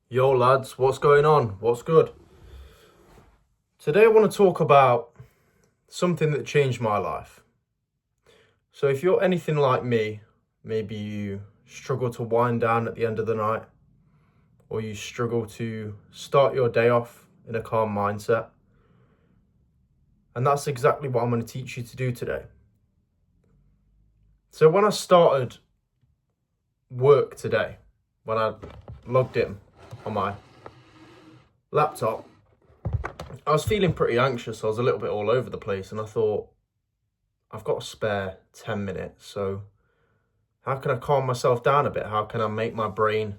Yo lads, what's going on? What's good? Today I want to talk about something that changed my life. So if you're anything like me, maybe you struggle to wind down at the end of the night, or you struggle to start your day off in a calm mindset. And that's exactly what I'm going to teach you to do today. So when I started work today, when I logged in on my laptop, I was feeling pretty anxious. I was a little bit all over the place, and I thought, I've got a spare 10 minutes, so how can I calm myself down a bit? How can I make my brain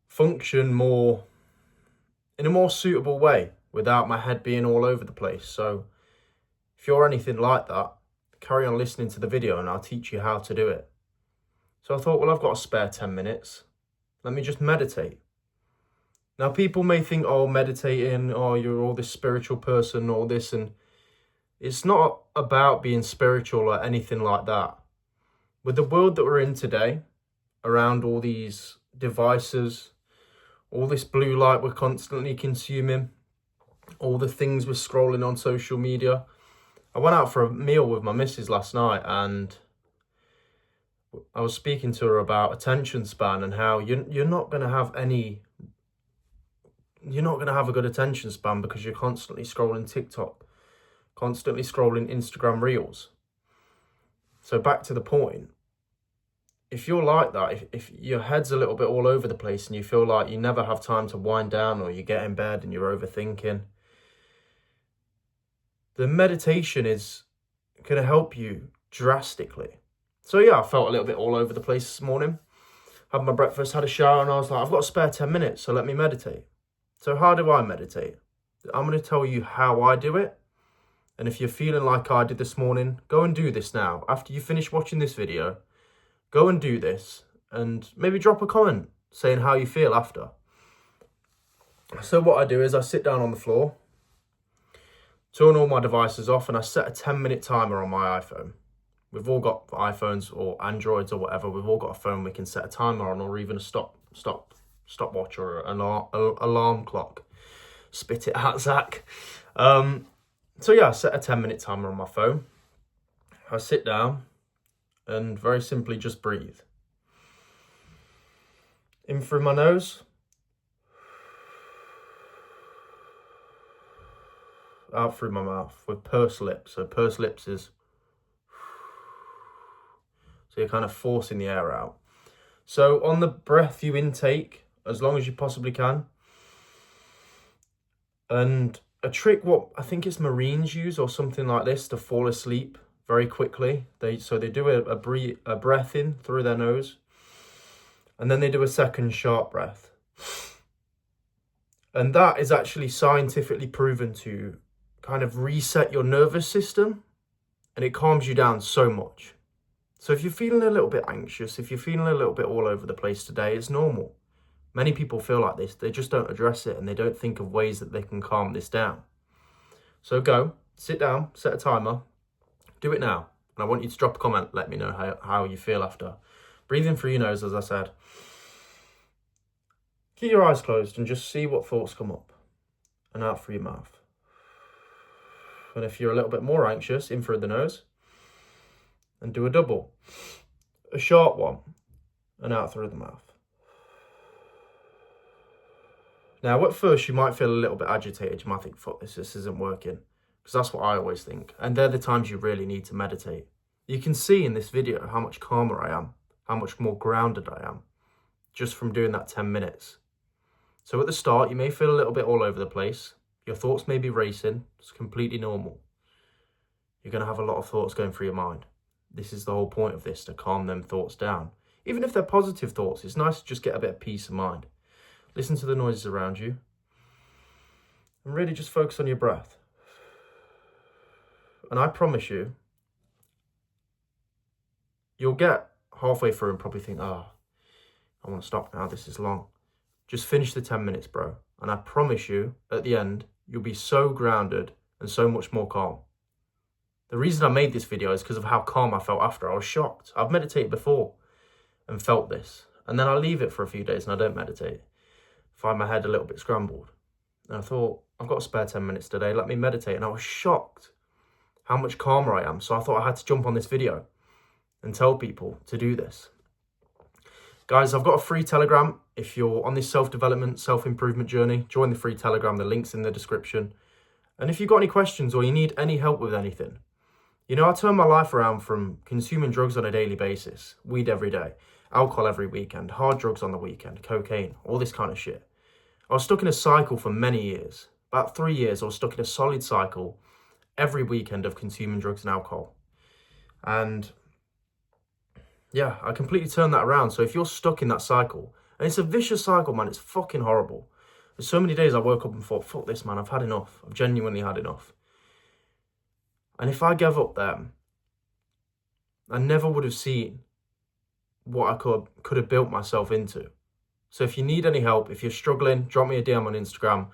function more in a more suitable way without my head being all over the place? So if you're anything like that, carry on listening to the video and I'll teach you how to do it. So I thought, well, I've got a spare 10 minutes. Let me just meditate. Now, people may think, oh, meditating, oh, you're all this spiritual person, all this, and it's not about being spiritual or anything like that. With the world that we're in today, around all these devices, all this blue light we're constantly consuming, all the things we're scrolling on social media. I went out for a meal with my missus last night, and I was speaking to her about attention span and how you're not going to have a good attention span because you're constantly scrolling TikTok, constantly scrolling Instagram Reels. So back to the point, if you're like that, if your head's a little bit all over the place and you feel like you never have time to wind down, or you get in bed and you're overthinking, the meditation is going to help you drastically. So yeah, I felt a little bit all over the place this morning. Had my breakfast, had a shower, and I was like, I've got a spare 10 minutes, so let me meditate. So how do I meditate? I'm going to tell you how I do it. And if you're feeling like I did this morning, go and do this now. After you finish watching this video, go and do this and maybe drop a comment saying how you feel after. So what I do is I sit down on the floor, turn all my devices off, and I set a 10-minute timer on my iPhone. We've all got iPhones or Androids or whatever. We've all got a phone we can set a timer on, or even a stopwatch or an alarm clock. Spit it out, Zach. So yeah, I set a 10-minute timer on my phone. I sit down and very simply just breathe. In through my nose, out through my mouth with pursed lips. So pursed lips is, so you're kind of forcing the air out. So on the breath you intake, as long as you possibly can. And a trick, what I think it's Marines use or something like this to fall asleep very quickly. They do a breath in through their nose, and then they do a second sharp breath. And that is actually scientifically proven to kind of reset your nervous system, and it calms you down so much. So if you're feeling a little bit anxious, if you're feeling a little bit all over the place today, it's normal. Many people feel like this. They just don't address it and they don't think of ways that they can calm this down. So go, sit down, set a timer, do it now. And I want you to drop a comment, let me know how you feel after. Breathe in through your nose, as I said. Keep your eyes closed and just see what thoughts come up. And out through your mouth. And if you're a little bit more anxious, in through the nose. And do a double. A short one. And out through the mouth. Now, at first, you might feel a little bit agitated. You might think, fuck this isn't working. Because that's what I always think. And they're the times you really need to meditate. You can see in this video how much calmer I am, how much more grounded I am, just from doing that 10 minutes. So at the start, you may feel a little bit all over the place. Your thoughts may be racing. It's completely normal. You're going to have a lot of thoughts going through your mind. This is the whole point of this, to calm them thoughts down. Even if they're positive thoughts, it's nice to just get a bit of peace of mind. Listen to the noises around you and really just focus on your breath. And I promise you, you'll get halfway through and probably think, I want to stop now, this is long. Just finish the 10 minutes, bro. And I promise you, at the end, you'll be so grounded and so much more calm. The reason I made this video is because of how calm I felt after. I was shocked. I've meditated before and felt this. And then I leave it for a few days and I don't meditate. find my head a little bit scrambled. And I thought, I've got a spare 10 minutes today, let me meditate. And I was shocked how much calmer I am. So I thought I had to jump on this video and tell people to do this. Guys, I've got a free Telegram. If you're on this self-development, self-improvement journey, join the free Telegram. The link's in the description. And if you've got any questions or you need any help with anything, you know, I turned my life around from consuming drugs on a daily basis, weed every day, alcohol every weekend, hard drugs on the weekend, cocaine, all this kind of shit. I was stuck in a cycle for many years. About 3 years, I was stuck in a solid cycle every weekend of consuming drugs and alcohol. And yeah, I completely turned that around. So if you're stuck in that cycle, and it's a vicious cycle, man, it's fucking horrible. There's so many days I woke up and thought, fuck this, man, I've had enough. I've genuinely had enough. And if I gave up then, I never would have seen what I could have built myself into. So if you need any help, if you're struggling, drop me a DM on Instagram.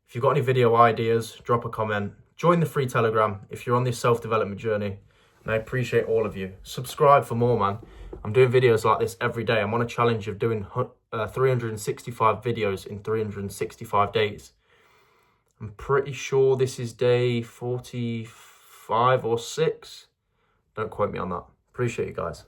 If you've got any video ideas, drop a comment. Join the free Telegram if you're on this self-development journey. And I appreciate all of you. Subscribe for more, man. I'm doing videos like this every day. I'm on a challenge of doing 365 videos in 365 days. I'm pretty sure this is day 45 or 6. Don't quote me on that. Appreciate you guys.